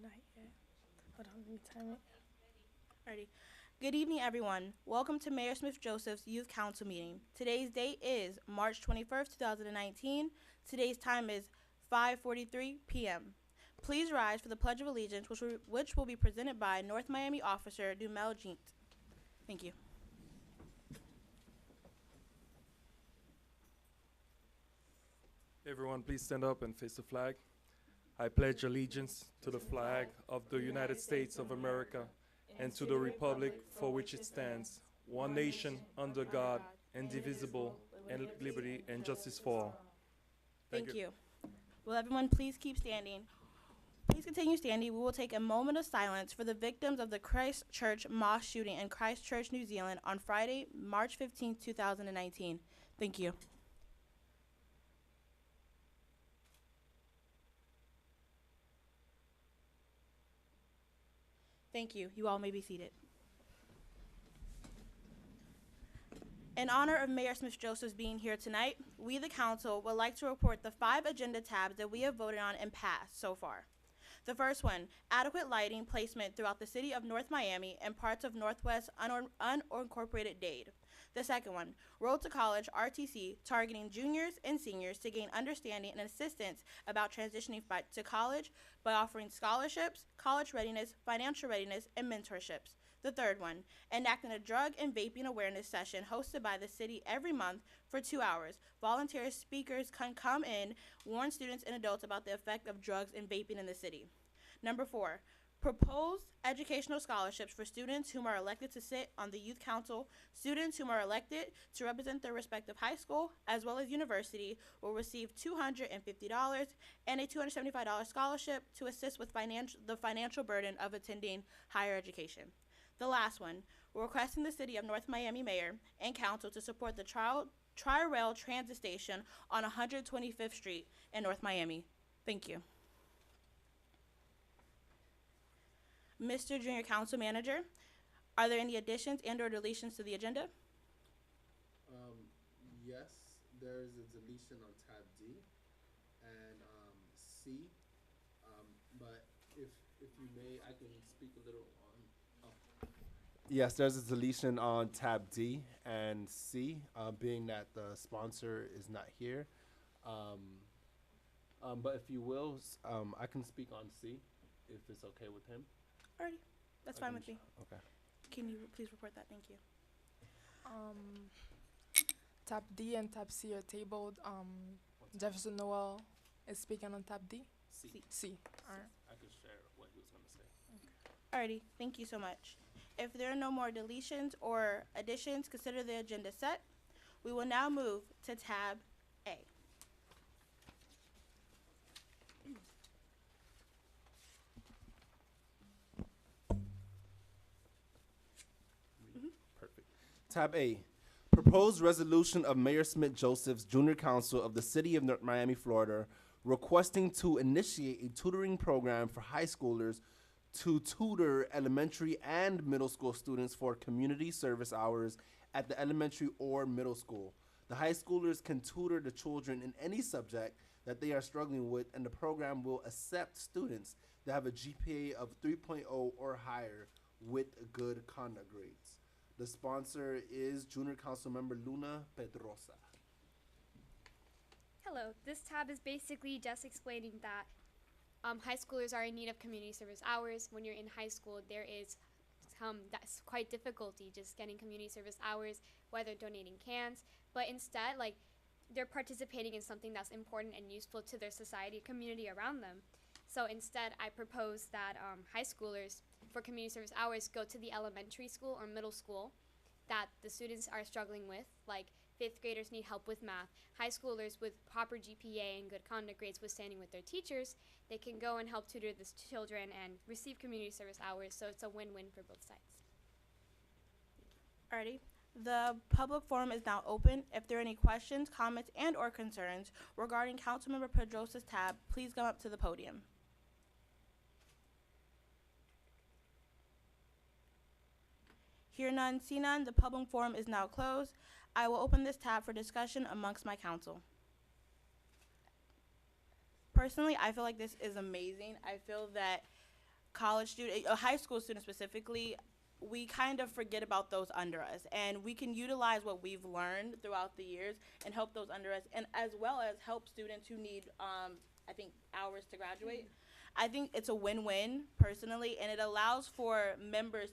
not yet. Hold on, let me time it. Alrighty. Good evening, everyone. Welcome to Mayor Smith Joseph's Youth Council meeting. Today's date is March 21st, 2019. Today's time is 5:43 p.m. Please rise for the Pledge of Allegiance, which will be presented by North Miami Officer Dumel Jeant. Thank you. Everyone, please stand up and face the flag. I pledge allegiance to the flag of the United States of America and to the republic for which it stands, one nation under God, indivisible, and liberty and justice for all. Thank you. Will everyone please keep standing? Please continue standing. We will take a moment of silence for the victims of the Christchurch mosque shooting in Christchurch, New Zealand on Friday, March 15th, 2019. Thank you. Thank you. You all may be seated. In honor of Mayor Smith Joseph's being here tonight, we, the council, would like to report the 5 agenda tabs that we have voted on and passed so far. The first one, adequate lighting placement throughout the city of North Miami and parts of Northwest unincorporated Dade. The second one, Road to College RTC, targeting juniors and seniors to gain understanding and assistance about transitioning to college by offering scholarships, college readiness, financial readiness, and mentorships. The third one, enacting a drug and vaping awareness session hosted by the city every month for 2 hours. Volunteer speakers can come in, warn students and adults about the effect of drugs and vaping in the city. Number 4, proposed educational scholarships for students whom are elected to sit on the youth council. Students whom are elected to represent their respective high school as well as university will receive $250 and a $275 scholarship to assist with the financial burden of attending higher education. The last one, we're requesting the city of North Miami mayor and council to support the Tri-Rail transit station on 125th Street in North Miami. Thank you. Mr. Junior Council Manager, are there any additions and or deletions to the agenda? Yes, there is a deletion on tab D and C. But if you may, I can speak a little on. Oh. Yes, there's a deletion on tab D and C, being that the sponsor is not here. But if you will, I can speak on C, if it's okay with him. Alrighty, that's fine with me. Okay. Can you please report that? Thank you. Um, tab D and tab C are tabled. Jefferson Noel is speaking on tab D. C. C. Alright. I can share what he was going to say. Alrighty, thank you so much. If there are no more deletions or additions, consider the agenda set. We will now move to tab A. Perfect. Tab A, proposed resolution of Mayor Smith Joseph's Junior Council of the City of North Miami, Florida, requesting to initiate a tutoring program for high schoolers to tutor elementary and middle school students for community service hours at the elementary or middle school. The high schoolers can tutor the children in any subject that they are struggling with, and the program will accept students that have a GPA of 3.0 or higher with good conduct grades. The sponsor is Junior Council Member Luna Pedrosa. Hello, this tab is basically just explaining that high schoolers are in need of community service hours. When you're in high school, there is that's quite difficulty just getting community service hours, whether donating cans, but instead, like, they're participating in something that's important and useful to their society, community around them. So instead, I propose that high schoolers for community service hours go to the elementary school or middle school that the students are struggling with, like 5th graders need help with math. High schoolers with proper GPA and good conduct grades withstanding with their teachers, they can go and help tutor the children and receive community service hours, so it's a win-win for both sides. Alrighty. The public forum is now open. If there are any questions, comments, and or concerns regarding Councilmember Pedrosa's tab, please come up to the podium. Hear none, see none, the public forum is now closed. I will open this tab for discussion amongst my council. Personally, I feel like this is amazing. I feel that college student, a high school student specifically, we kind of forget about those under us, and we can utilize what we've learned throughout the years and help those under us, and as well as help students who need, I think, hours to graduate. I think it's a win-win personally, and it allows for members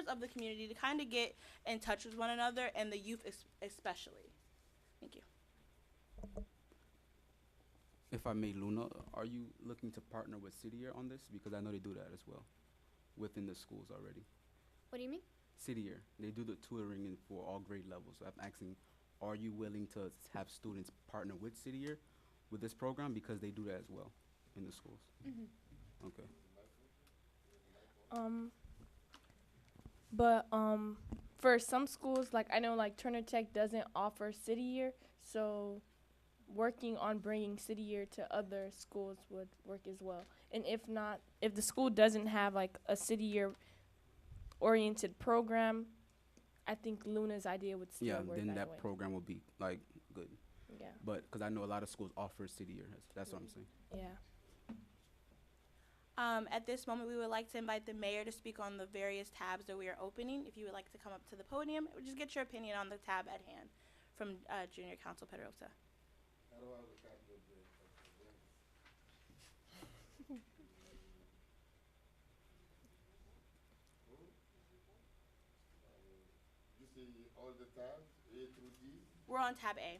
of the community to kind of get in touch with one another, and the youth especially. Thank you. If I may, Luna, are you looking to partner with City Year on this? Because I know they do that as well within the schools already. What do you mean? City Year, they do the tutoring for all grade levels. So I'm asking, are you willing to have students partner with City Year with this program? Because they do that as well in the schools. Okay. But for some schools, like I know like Turner Tech doesn't offer City Year, so working on bringing City Year to other schools would work as well. And if not, if the school doesn't have like a City Year oriented program, I think Luna's idea would still Yeah, work. then either that way. program will be like good. Yeah, But because I know a lot of schools offer City Year. That's what I'm saying. yeah. At this moment, we would like to invite the mayor to speak on the various tabs that we are opening. If you would like to come up to the podium, or just get your opinion on the tab at hand from Junior Council Pedrosa. You see all the tabs, A through D? We're on tab A.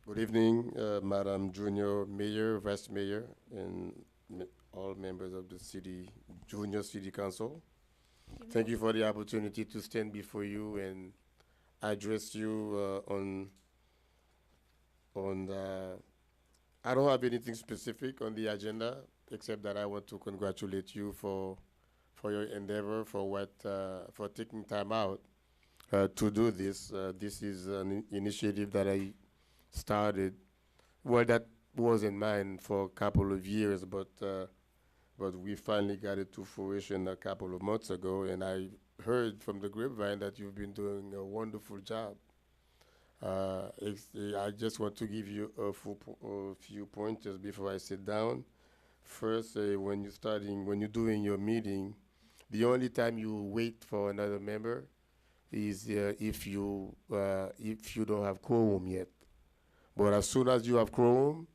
Good evening, Madam Junior Mayor, Vice Mayor, and all members of the city, Junior City Council. Thank you for the opportunity to stand before you and address you I don't have anything specific on the agenda, except that I want to congratulate you for your endeavor, for taking time out to do this. This is an initiative that I started, well, that was in mind for a couple of years, but we finally got it to fruition a couple of months ago, and I heard from the grapevine that you've been doing a wonderful job. I just want to give you a few pointers before I sit down. First, when you're doing your meeting, the only time you wait for another member is if you don't have quorum yet. But as soon as you have quorum,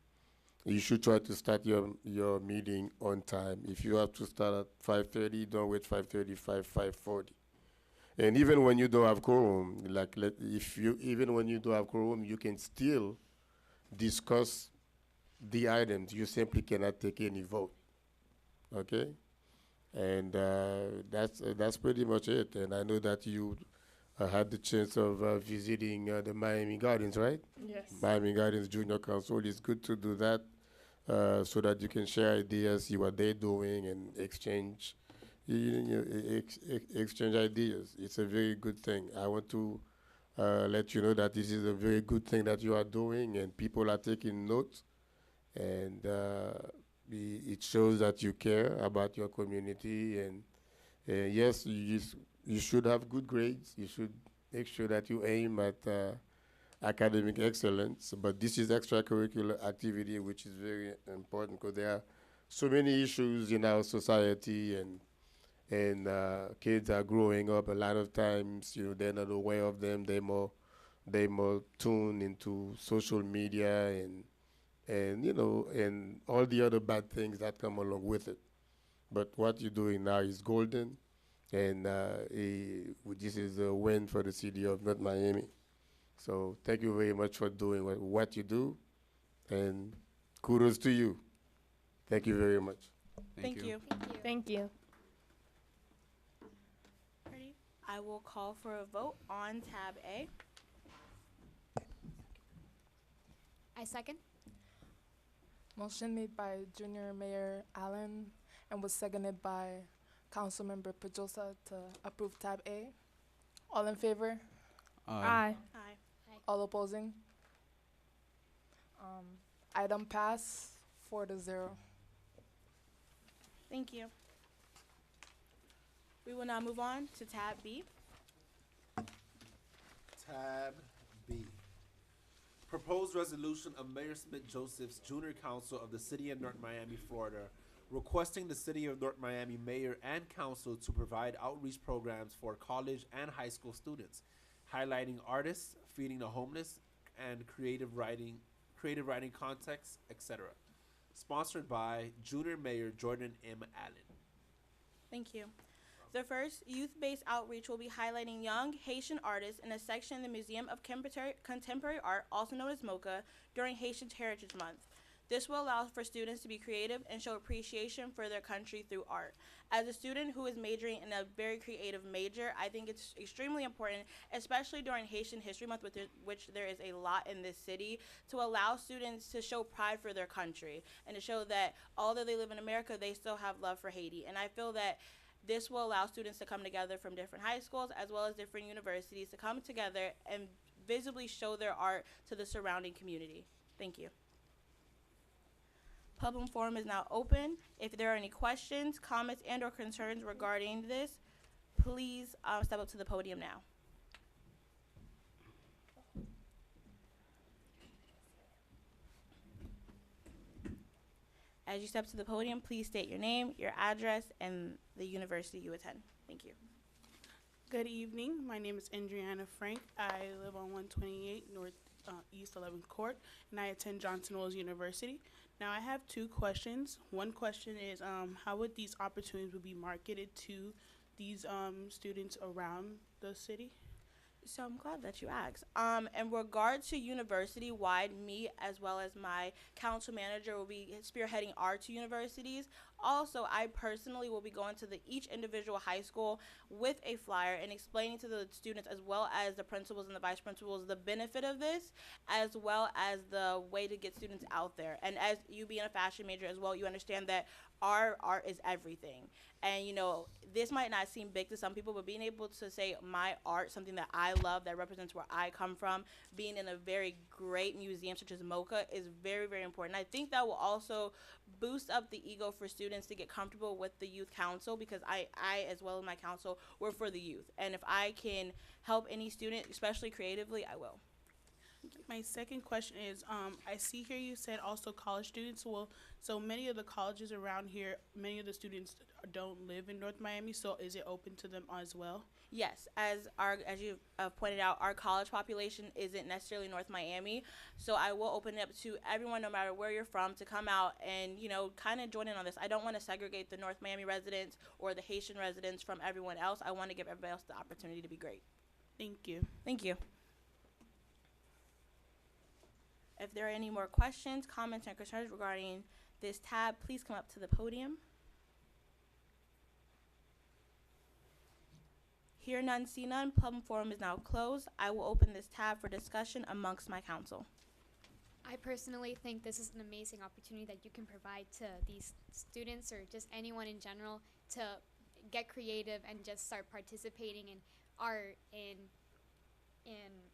you should try to start your meeting on time. If you have to start at 5:30, don't wait 5:35, 5:40. And even when you don't have quorum, even when you don't have quorum, you can still discuss the items. You simply cannot take any vote. Okay? And that's pretty much it. And I know that you had the chance of visiting the Miami Gardens, right? Yes. Miami Gardens Junior Council. It's good to do that so that you can share ideas, see what they're doing, and exchange ideas. It's a very good thing. I want to let you know that this is a very good thing that you are doing, and people are taking notes, and it shows that you care about your community. And yes, you should have good grades. You should make sure that you aim at academic excellence. But this is extracurricular activity, which is very important because there are so many issues in our society, and kids are growing up. A lot of times, they're not aware of them. They're more tuned into social media and all the other bad things that come along with it. But what you're doing now is golden. And this is a win for the city of North Miami. So thank you very much for doing what you do, and kudos to you. Thank you very much. Thank you. Thank you. Thank you. Ready? I will call for a vote on tab A. I second. Motion made by Junior Mayor Allen and was seconded by Councilmember Pedrosa to approve tab A. All in favor? Aye. Aye. All opposing? Item pass 4-0. Thank you. We will now move on to tab B. Tab B. Proposed resolution of Mayor Smith Joseph's Junior Council of the City of North Miami, Florida, requesting the City of North Miami Mayor and Council to provide outreach programs for college and high school students, highlighting artists, feeding the homeless, and creative writing contexts, etc. Sponsored by Junior Mayor Jordan M. Allen. Thank you. The first youth-based outreach will be highlighting young Haitian artists in a section in the Museum of Contemporary Art, also known as MoCA, during Haitian Heritage Month. This will allow for students to be creative and show appreciation for their country through art. As a student who is majoring in a very creative major, I think it's extremely important, especially during Haitian History Month, which there is a lot in this city, to allow students to show pride for their country and to show that although they live in America, they still have love for Haiti. And I feel that this will allow students to come together from different high schools as well as different universities to come together and visibly show their art to the surrounding community. Thank you. Public forum is now open. If there are any questions, comments, and or concerns regarding this, please step up to the podium now. As you step to the podium, please state your name, your address, and the university you attend. Thank you. Good evening. My name is Adriana Frank. I live on 128 North East 11th Court, and I attend Johnson Wales University. Now, I have two questions. One question is, how would these opportunities be marketed to these students around the city? So I'm glad that you asked. In regard to university-wide, me as well as my council manager will be spearheading our two universities. Also, I personally will be going to each individual high school with a flyer and explaining to the students as well as the principals and the vice principals the benefit of this, as well as the way to get students out there. And as you being a fashion major as well, you understand that our art is everything. And, you know, this might not seem big to some people, but being able to say my art, something that I love, that represents where I come from, being in a very great museum such as MoCA is very, very important. I think that will also boost up the ego for students to get comfortable with the youth council, because I as well as my council, work for the youth. And if I can help any student, especially creatively, I will. My second question is, I see here you said also college students. Well, so many of the colleges around here, many of the students don't live in North Miami, so is it open to them as well? Yes, as you pointed out, our college population isn't necessarily North Miami, so I will open it up to everyone, no matter where you're from, to come out and, you know, kind of join in on this. I don't want to segregate the North Miami residents or the Haitian residents from everyone else. I want to give everybody else the opportunity to be great. Thank you. Thank you. If there are any more questions, comments, and concerns regarding this tab, please come up to the podium. Hear none, see none. Public forum is now closed. I will open this tab for discussion amongst my council. I personally think this is an amazing opportunity that you can provide to these students or just anyone in general to get creative and just start participating in art, in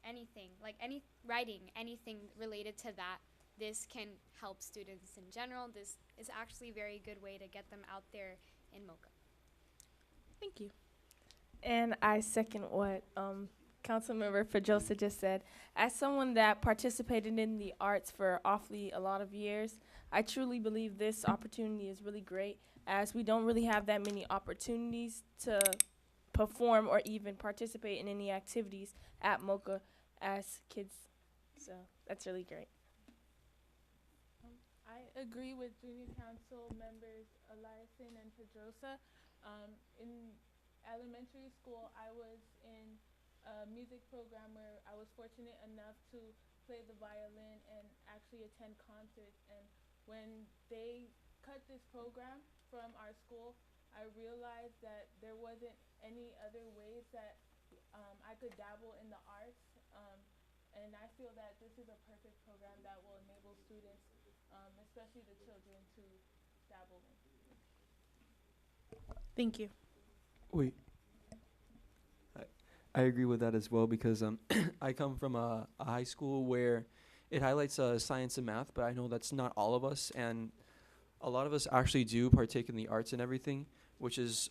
anything, like any writing, anything related to that. This can help students in general. This is actually a very good way to get them out there in MoCA. Thank you. And I second what Councilmember Pedrosa just said. As someone that participated in the arts for awfully a lot of years, I truly believe this opportunity is really great, as we don't really have that many opportunities to perform or even participate in any activities at MoCA as kids. So that's really great. I agree with Junior Council members Eliason and Pedrosa. In elementary school, I was in a music program where I was fortunate enough to play the violin and actually attend concerts. And when they cut this program from our school, I realized that there wasn't any other ways that I could dabble in the arts. And I feel that this is a perfect program that will enable students, especially the children, to dabble in. Thank you. Wait. I agree with that as well, because I come from a high school where it highlights science and math, but I know that's not all of us, and a lot of us actually do partake in the arts and everything, which is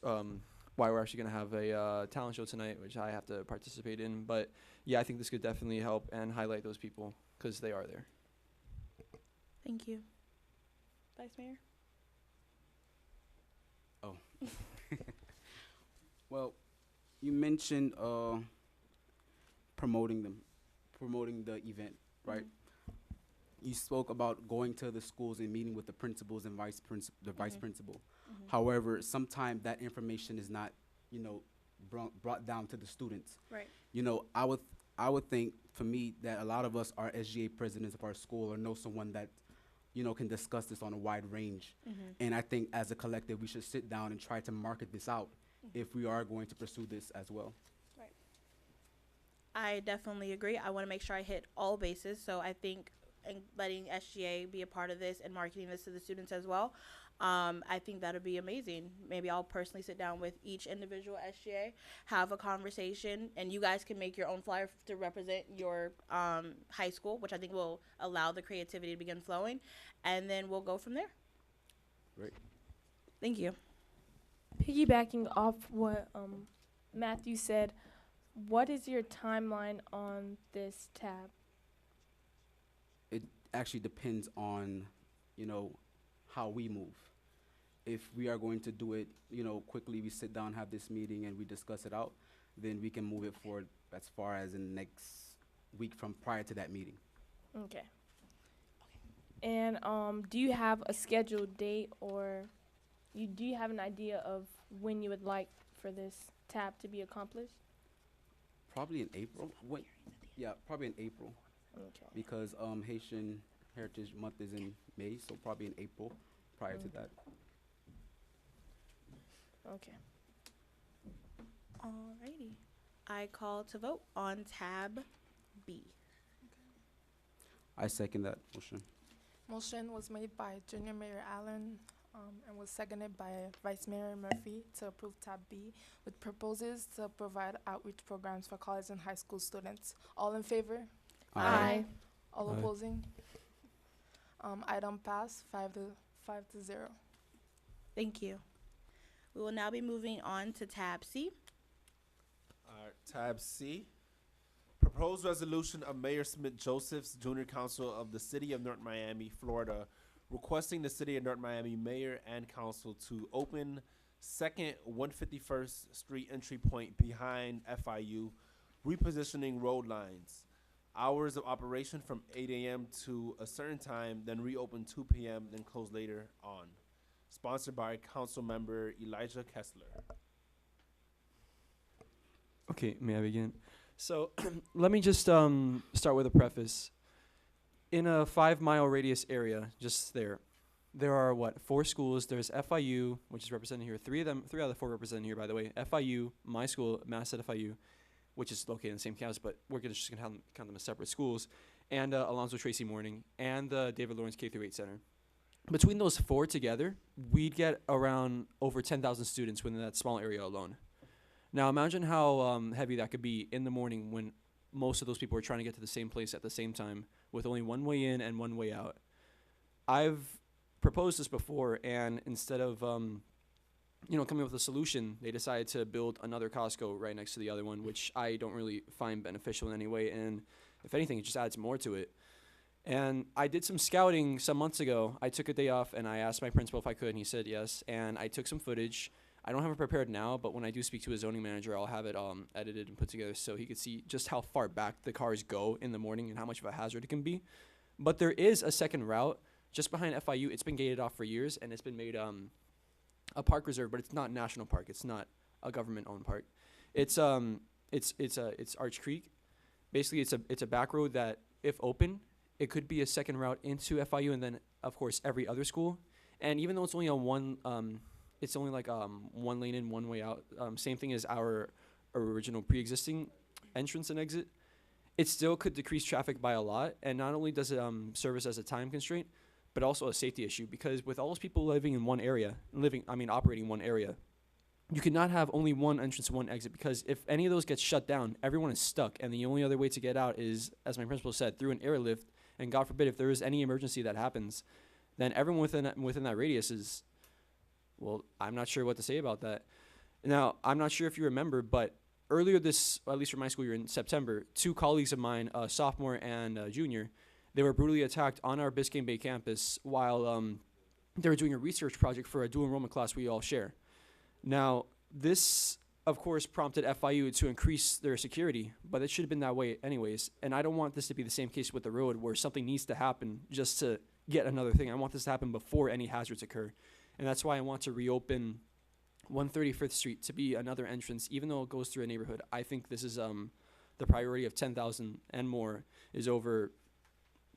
why we're actually going to have a talent show tonight, which I have to participate in. But yeah, I think this could definitely help and highlight those people because they are there. Thank you. Vice Mayor? Oh. Well, you mentioned promoting the event, right? You spoke about going to the schools and meeting with the principals and vice principal. However, sometimes that information is not, brought down to the students. Right. I would think for me that a lot of us are SGA presidents of our school or know someone that, can discuss this on a wide range. And I think as a collective, we should sit down and try to market this out if we are going to pursue this as well. I definitely agree. I want to make sure I hit all bases. So I think letting SGA be a part of this and marketing this to the students as well, I think that would be amazing. Maybe I'll personally sit down with each individual SGA, have a conversation, and you guys can make your own flyer to represent your high school, which I think will allow the creativity to begin flowing, and then we'll go from there. Right. Thank you. Piggybacking off what Matthew said, what is your timeline on this tab? It actually depends on, how we move. If we are going to do it, quickly, we sit down, have this meeting, and we discuss it out, then we can move it forward as far as in the next week from prior to that meeting. Okay. And do you have a scheduled date, or do you have an idea of when you would like for this tab to be accomplished? Probably in April. Probably in April. Okay. Because Haitian Heritage Month is in May, so probably in April prior to that. Okay. Alrighty. I call to vote on tab B. I second that motion. Motion was made by Junior Mayor Allen and was seconded by Vice Mayor Murphy to approve tab B, which proposes to provide outreach programs for college and high school students. All in favor? Aye. All Aye. opposing? Item passed 5 to 0. Thank you. We will now be moving on to tab C. Tab C. Proposed resolution of Mayor Smith Josephs, Junior Council of the City of North Miami, Florida, requesting the City of North Miami Mayor and Council to open second 151st Street entry point behind FIU, repositioning road lines. Hours of operation from 8 a.m. to a certain time, then reopen 2 p.m., then close later on. Sponsored by Council Member Elijah Kessler. Okay, may I begin? So let me just start with a preface. In a 5-mile radius area, just there are 4 schools. There's FIU, which is represented here. 3 out of the 4 represented here, by the way. FIU, my school, Mass at FIU, which is located in the same campus, but we're just gonna count them as separate schools, and Alonzo Tracy Morning, and the David Lawrence K-8 Center. Between those 4 together, we'd get around over 10,000 students within that small area alone. Now imagine how heavy that could be in the morning when most of those people are trying to get to the same place at the same time with only one way in and one way out. I've proposed this before, and instead of coming up with a solution, they decided to build another Costco right next to the other one, which I don't really find beneficial in any way, and if anything, it just adds more to it. And I did some scouting some months ago. I took a day off, and I asked my principal if I could, and he said yes, and I took some footage. I don't have it prepared now, but when I do speak to a zoning manager, I'll have it edited and put together so he could see just how far back the cars go in the morning and how much of a hazard it can be. But there is a second route just behind FIU. It's been gated off for years, and it's been made a park reserve, but it's not national park. It's not a government-owned park. It's Arch Creek. Basically, it's a back road that, if open, it could be a second route into FIU, and then of course every other school. And even though it's only on one, it's only like 1 lane in, 1 way out. Same thing as our original pre-existing entrance and exit. It still could decrease traffic by a lot, and not only does it serve as a time constraint, but also a safety issue, because with all those people living in one area, operating in one area, you cannot have only one entrance and one exit, because if any of those gets shut down, everyone is stuck, and the only other way to get out is, as my principal said, through an airlift, and God forbid if there is any emergency that happens, then everyone within that radius is, well, I'm not sure what to say about that. Now, I'm not sure if you remember, but earlier this, at least for my school year in September, two colleagues of mine, a sophomore and a junior, they were brutally attacked on our Biscayne Bay campus while they were doing a research project for a dual enrollment class we all share. Now, this, of course, prompted FIU to increase their security, but it should have been that way anyways. And I don't want this to be the same case with the road where something needs to happen just to get another thing. I want this to happen before any hazards occur. And that's why I want to reopen 135th Street to be another entrance, even though it goes through a neighborhood. I think this is the priority of 10,000 and more is over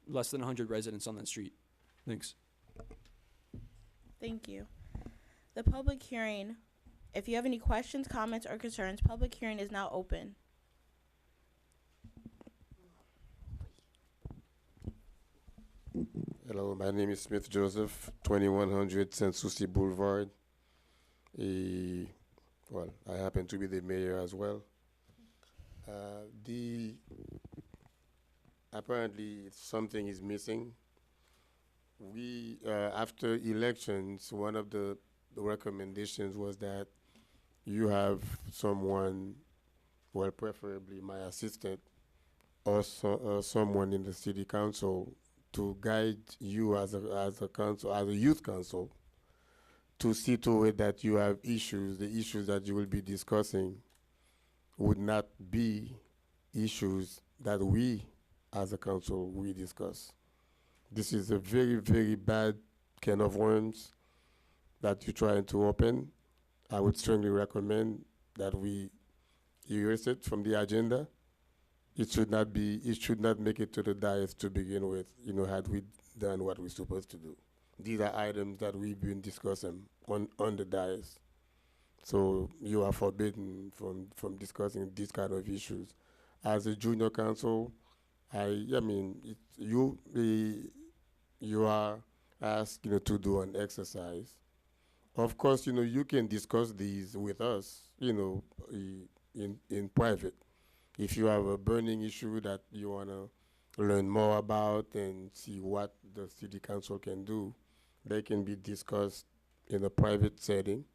less than 100 residents on that street. Thanks. Thank you. The public hearing, if you have any questions, comments, or concerns, public hearing is now open. Hello, my name is Smith Joseph, 2100 Saint Souci Boulevard. Well, I happen to be the mayor as well. Apparently something is missing. We, after elections, one of the recommendations was that you have someone, well, preferably my assistant, or someone in the city council to guide you as a council, as a youth council, to see to it that you have issues, the issues that you will be discussing would not be issues that we, as a council, we discuss. This is a very, very bad can of worms that you're trying to open. I would strongly recommend that we erase it from the agenda. It should not make it to the dais to begin with, had we done what we're supposed to do. These are items that we've been discussing on the dais. So you are forbidden from discussing these kind of issues. As a junior council, you are asked, to do an exercise. Of course, you can discuss these with us, in private. If you have a burning issue that you want to learn more about and see what the city council can do, they can be discussed in a private setting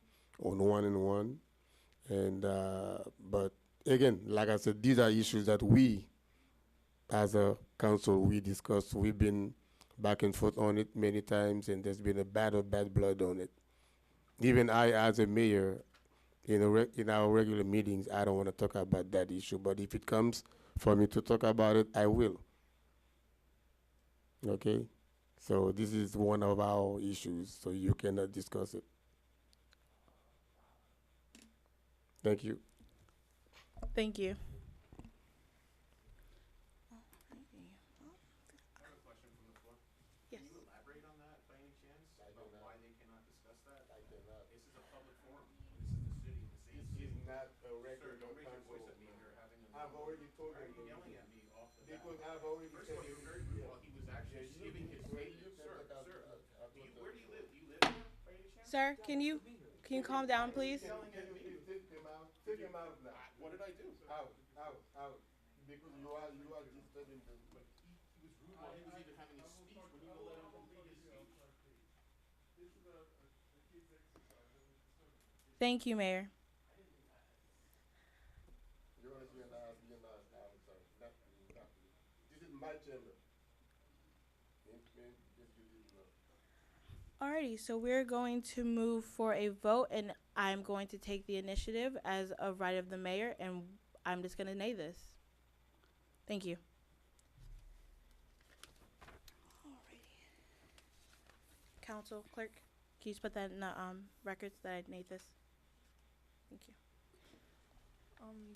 on one-on-one. And but again, like I said, these are issues that we, as a council, we discuss. We've been back and forth on it many times, and there's been a bad blood on it. Even I, as a mayor, in our regular meetings, I don't want to talk about that issue. But if it comes for me to talk about it, I will. Okay? So this is one of our issues, so you cannot discuss it. Thank you. Thank you. I've already told him. Yelling at me off the because I've already said he was very rude while he was actually giving his statement. Sir, where do you live? Do you live here by any chance? Sir, can you calm down, please? Take him out now. What did I do? Out. Because you are disturbing the. But he was rude while he was even having his speech. When you let him complete his speech. Thank you, Mayor. This is my chamber. Alrighty, so we're going to move for a vote, and I'm going to take the initiative as a right of the mayor, and I'm just going to nay this. Thank you. Alrighty. Council Clerk, can you just put that in the records that I named this? Thank you.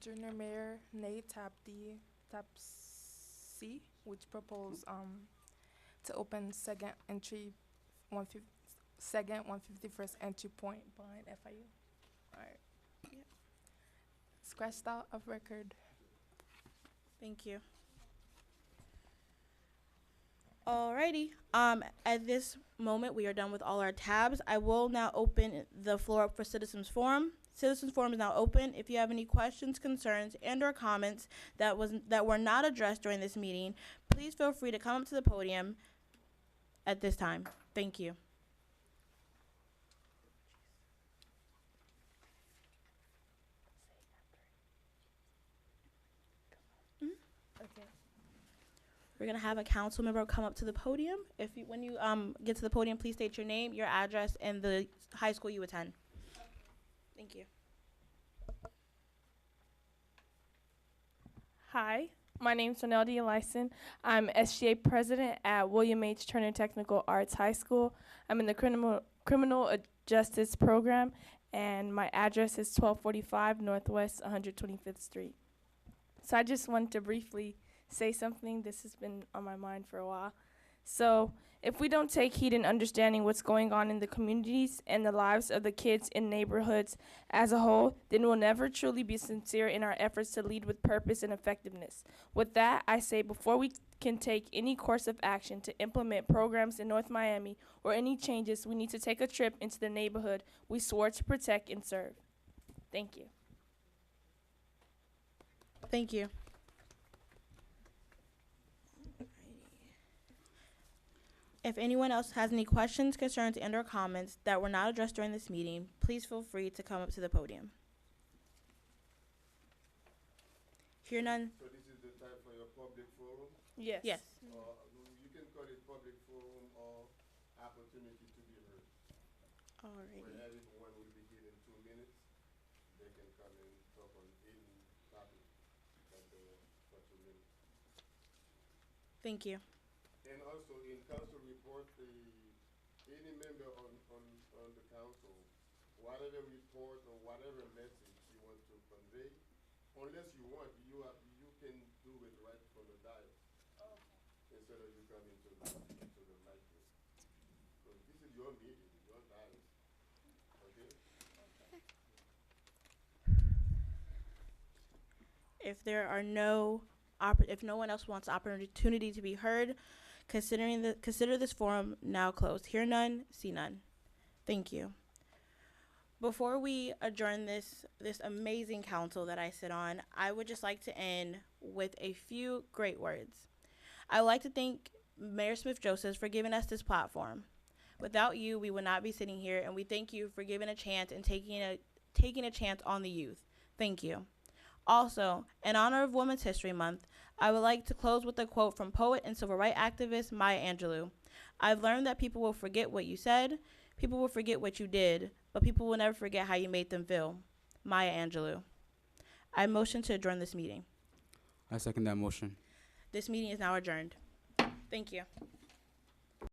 Junior Mayor Nate tab C, which propose to open second 151st entry point behind FIU. All right. Yep. Scratched out of record. Thank you. Alrighty. At this moment, we are done with all our tabs. I will now open the floor up for Citizens Forum. Citizens Forum is now open. If you have any questions, concerns, and/or comments that were not addressed during this meeting, please feel free to come up to the podium at this time. Thank you. We're gonna have a council member come up to the podium. If you, when you get to the podium, please state your name, your address, and the high school you attend. Thank you. Hi, my name's Soneldi Lyson. I'm SGA president at William H. Turner Technical Arts High School. I'm in the criminal justice program, and my address is 1245 Northwest 125th Street. So I just wanted to briefly say something. This has been on my mind for a while. So if we don't take heed in understanding what's going on in the communities and the lives of the kids in neighborhoods as a whole, then we'll never truly be sincere in our efforts to lead with purpose and effectiveness. With that, I say before we can take any course of action to implement programs in North Miami or any changes, we need to take a trip into the neighborhood we swore to protect and serve. Thank you. Thank you. If anyone else has any questions, concerns, and/or comments that were not addressed during this meeting, please feel free to come up to the podium. Hear none? So this is the time for your public forum. Yes. Yes. You can call it public forum or opportunity to be heard. Alrighty. Where everyone will begin in 2 minutes. They can come and talk on any topic that they want for 2 minutes. Thank you. And also in council report, any member on the council, whatever report or whatever message you want to convey, unless you want, you can do it right from the dial. Instead of you coming to the microphone. Because this is your meeting, your dial. Okay? If there are if no one else wants opportunity to be heard, consider this forum now closed. Hear none, see none. Thank you. Before we adjourn this amazing council that I sit on, I would just like to end with a few great words. I would like to thank Mayor Smith Joseph for giving us this platform. Without you, we would not be sitting here, and we thank you for giving a chance and taking a chance on the youth. Thank you. Also, in honor of Women's History Month, I would like to close with a quote from poet and civil rights activist Maya Angelou. I've learned that people will forget what you said, people will forget what you did, but people will never forget how you made them feel. Maya Angelou. I motion to adjourn this meeting. I second that motion. This meeting is now adjourned. Thank you.